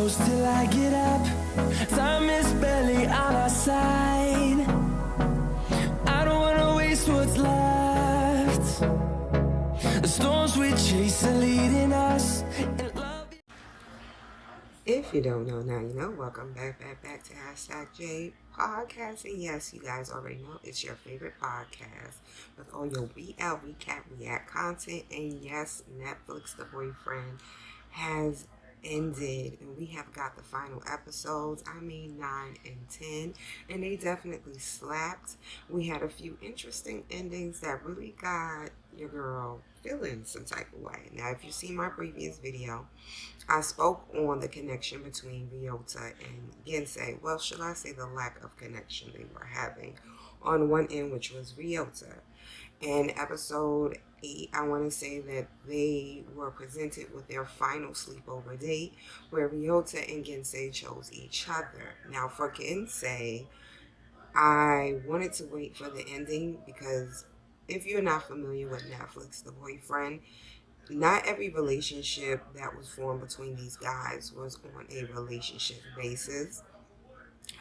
close till I get up. Time is barely on our side. I don't wanna waste what's left. The storms we chase are leading us. If you don't know, now you know. Welcome back to #J Podcast. And yes, you guys already know it's your favorite podcast with all your BL recap react content. And yes, Netflix The Boyfriend has ended, and we have got the final episodes. 9 and 10, and they definitely slapped. We had a few interesting endings that really got your girl feeling some type of way. Now, if you see my previous video, I spoke on the connection between Ryota and Gensei. Well, should I say the lack of connection they were having on one end, which was Ryota. In episode 8, I want to say that they were presented with their final sleepover date, where Ryota and Gensei chose each other. Now, for Gensei, I wanted to wait for the ending because if you're not familiar with Netflix The Boyfriend, not every relationship that was formed between these guys was on a relationship basis.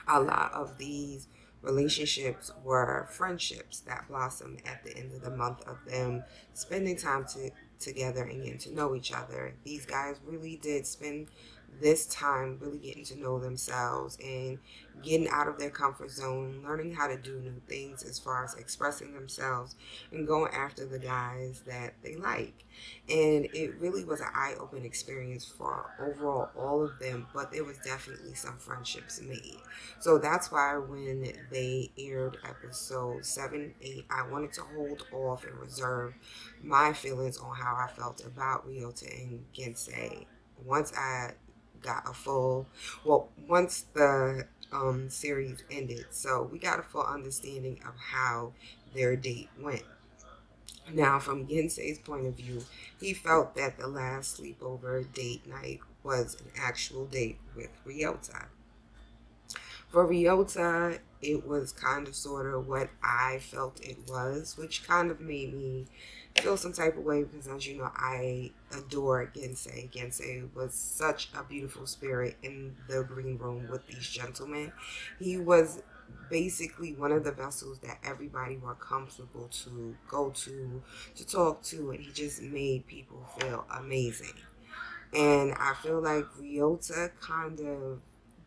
A lot of these relationships were friendships that blossomed at the end of the month of them spending time together and getting to know each other. These guys really did spend this time really getting to know themselves and getting out of their comfort zone, learning how to do new things as far as expressing themselves and going after the guys that they like. And it really was an eye-opening experience for overall all of them, but there was definitely some friendships made. So that's why when they aired episode 7, 8, I wanted to hold off and reserve my feelings on how I felt about Ryota and Gensei once I got once the series ended. So we got a full understanding of how their date went. Now, from Gensei's point of view, he felt that the last sleepover date night was an actual date with Ryota. For Ryota, it was kind of sort of what I felt it was, which kind of made me feel some type of way because, as you know, I adore Gensei. Gensei was such a beautiful spirit in the green room with these gentlemen. He was basically one of the vessels that everybody were comfortable to go to talk to, and he just made people feel amazing. And I feel like Ryota kind of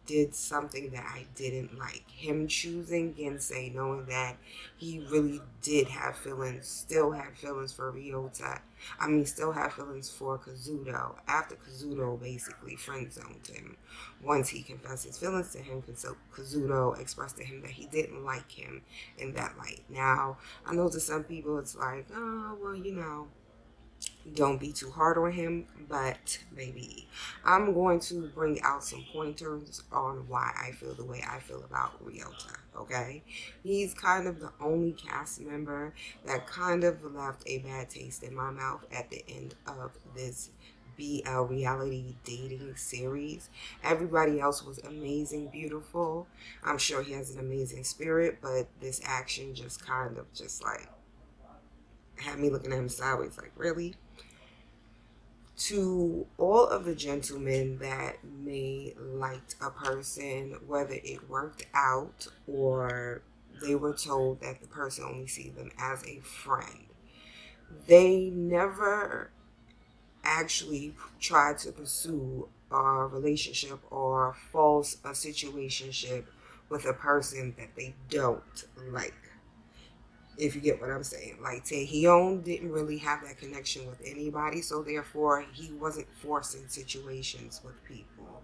did something that I didn't like. Him choosing Gensei, knowing that he really did have feelings, still had feelings for Ryota. Still had feelings for Kazuto after Kazuto basically friend-zoned him. Once he confessed his feelings to him, Kazuto expressed to him that he didn't like him in that light. Now, I know to some people it's like, oh, well, you know, don't be too hard on him, but maybe I'm going to bring out some pointers on why I feel the way I feel about Ryota, okay? He's kind of the only cast member that kind of left a bad taste in my mouth at the end of this BL reality dating series. Everybody else was amazing, beautiful. I'm sure he has an amazing spirit, but this action just kind of just like had me looking at him sideways like, really? To all of the gentlemen that may liked a person, whether it worked out or they were told that the person only sees them as a friend, they never actually tried to pursue a relationship or false a situationship with a person that they don't like. If you get what I'm saying. Like, Hyun didn't really have that connection with anybody, so therefore he wasn't forcing situations with people.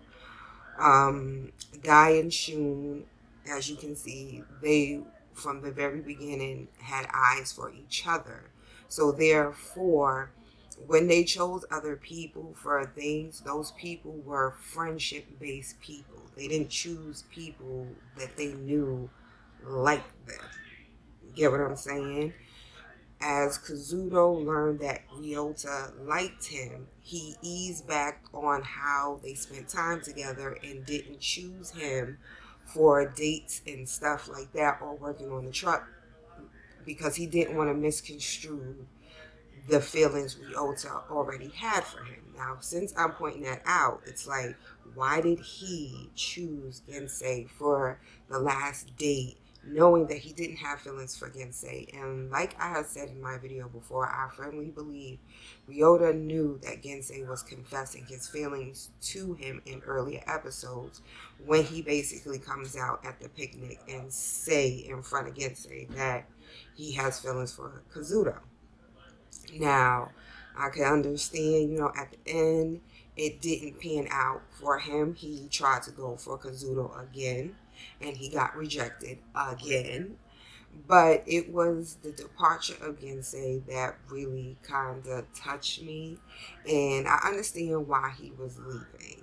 Guy and Shun, as you can see, they from the very beginning had eyes for each other. So therefore, when they chose other people for things, those people were friendship-based people. They didn't choose people that they knew liked them. Get what I'm saying? As Kazuto learned that Ryota liked him, he eased back on how they spent time together and didn't choose him for dates and stuff like that or working on the truck because he didn't want to misconstrue the feelings Ryota already had for him. Now, since I'm pointing that out, it's like, why did he choose Gensei for the last date, knowing that he didn't have feelings for Gensei? And like I had said in my video before, I firmly believe Ryota knew that Gensei was confessing his feelings to him in earlier episodes, when he basically comes out at the picnic and say in front of Gensei that he has feelings for Kazuto. Now, I can understand, at the end, it didn't pan out for him. He tried to go for Kazuto again, and he got rejected again. But it was the departure of Gensei that really kind of touched me, and I understand why he was leaving.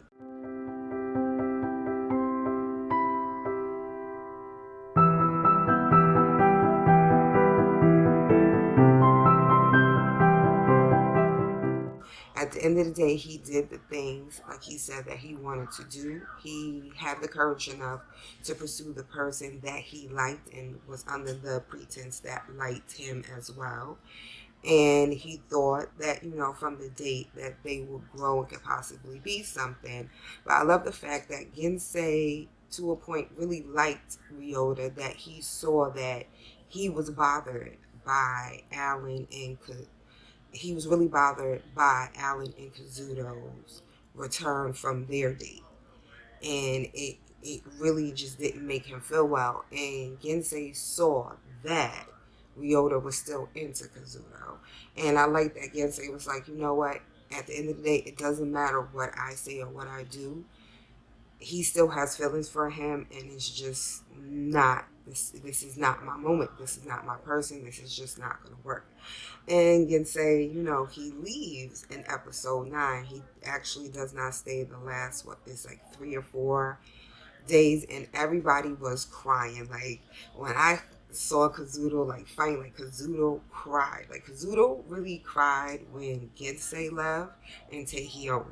At the end of the day, he did the things like he said that he wanted to do. He had the courage enough to pursue the person that he liked and was under the pretense that liked him as well. And he thought that, from the date that they would grow and could possibly be something. But I love the fact that Gensei, to a point, really liked Ryota, that he saw that he was bothered by Alan and he was really bothered by Alan and Kazuto's return from their date. And it really just didn't make him feel well. And Gensei saw that Ryota was still into Kazuto. And I like that Gensei was like, you know what? At the end of the day, it doesn't matter what I say or what I do. He still has feelings for him, and it's just not, this is not my moment. This is not my person. This is just not going to work. And Gensei, he leaves in episode 9. He actually does not stay the last, 3 or 4 days, and everybody was crying. Like, when I saw Kazuto, fighting, Kazuto cried. Kazuto really cried when Gensei left and Taehyun.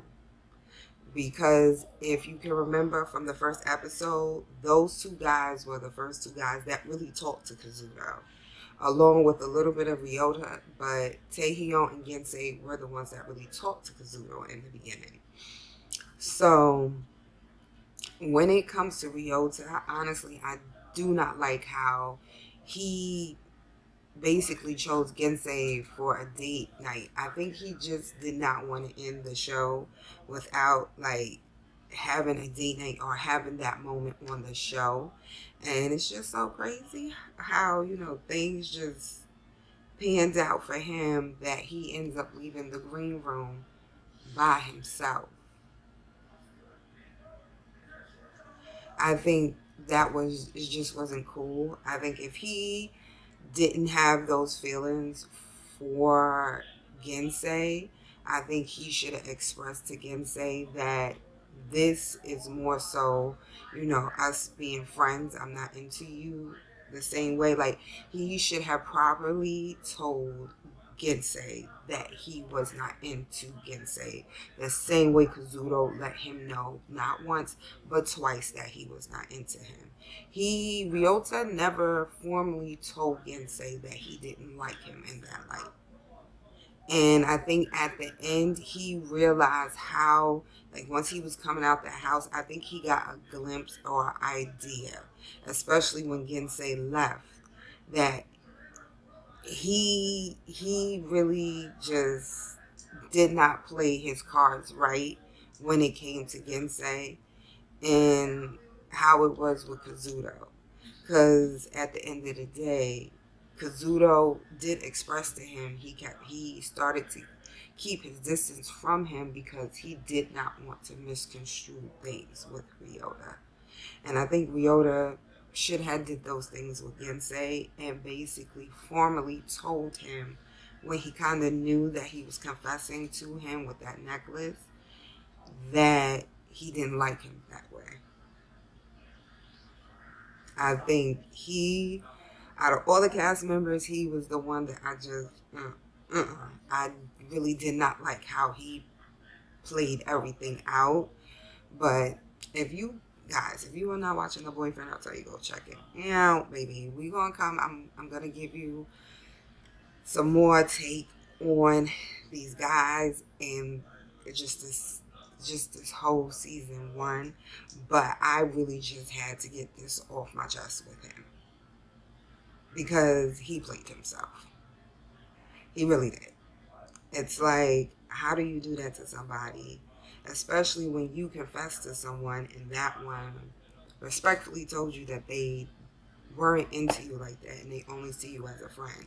Because if you can remember from the first episode, those 2 guys were the first 2 guys that really talked to Kazuto, along with a little bit of Ryota, but Taehyun and Gensei were the ones that really talked to Kazuto in the beginning. So, when it comes to Ryota, honestly, I do not like how he basically chose Gensei for a date night. I think he just did not want to end the show without having a date night or having that moment on the show. And it's just so crazy how, things just panned out for him, that he ends up leaving the green room by himself. I think it just wasn't cool. I think if he didn't have those feelings for Gensei, I think he should have expressed to Gensei that this is more so, us being friends. I'm not into you the same way. He should have properly told Gensei that he was not into Gensei, the same way Kazuto let him know, not once but twice, that he was not into him. Ryota never formally told Gensei that he didn't like him in that light. And I think at the end, he realized how, once he was coming out the house, I think he got a glimpse or idea, especially when Gensei left, that he really just did not play his cards right when it came to Gensei, and how it was with Kazuto. Because at the end of the day, Kazuto did express to him he started to keep his distance from him because he did not want to misconstrue things with Ryota. And I think Ryota should have did those things with Gensei and basically formally told him, when he kind of knew that he was confessing to him with that necklace, that he didn't like him that way. I think out of all the cast members, he was the one that I just, I really did not like how he played everything out. But if you are not watching The Boyfriend, I'll tell you, go check it out, baby. We gonna come. I'm gonna give you some more take on these guys, and just this whole season 1. But I really just had to get this off my chest with him, because he played himself. He really did. It's like, how do you do that to somebody, especially when you confess to someone and that one respectfully told you that they weren't into you like that and they only see you as a friend?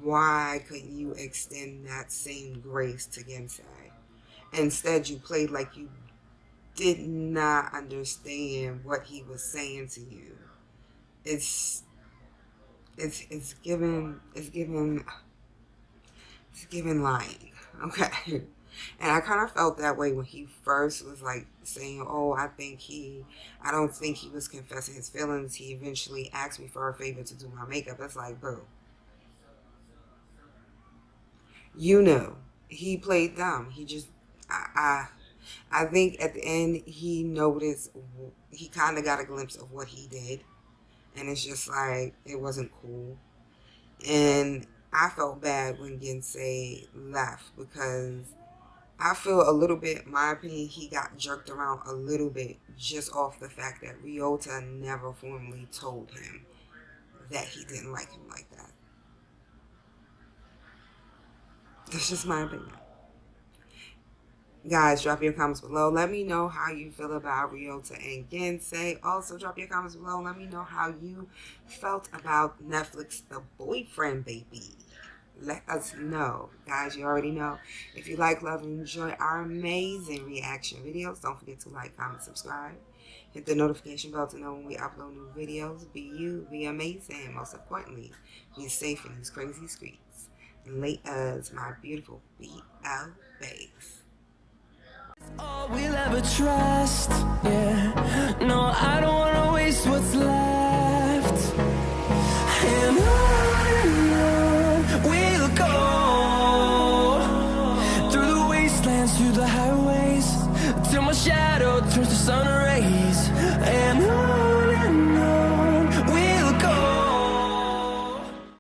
Why couldn't you extend that same grace to Gensei? Instead, you played like you did not understand what he was saying to you. It's given lying, okay? And I kind of felt that way when he first was like saying, oh, I don't think he was confessing his feelings. He eventually asked me for a favor to do my makeup. It's like, boo. You know, he played dumb. He just, I think at the end he noticed, he kind of got a glimpse of what he did. And it's just like, it wasn't cool. And I felt bad when Gensei left, because I feel a little bit, in my opinion, he got jerked around a little bit just off the fact that Ryota never formally told him that he didn't like him like that. That's just my opinion. Guys, drop your comments below. Let me know how you feel about Ryota and Gensei. Also, drop your comments below. Let me know how you felt about Netflix The Boyfriend Baby. Let us know. Guys, you already know. If you like, love, and enjoy our amazing reaction videos, don't forget to like, comment, subscribe. Hit the notification bell to know when we upload new videos. Be you, be amazing, and most importantly, be safe in these crazy streets. And laters, my beautiful BL babes. All we'll ever trust, yeah. No, I don't wanna waste what's left. And on we'll go, through the wastelands, through the highways, till my shadow turns to sun rays.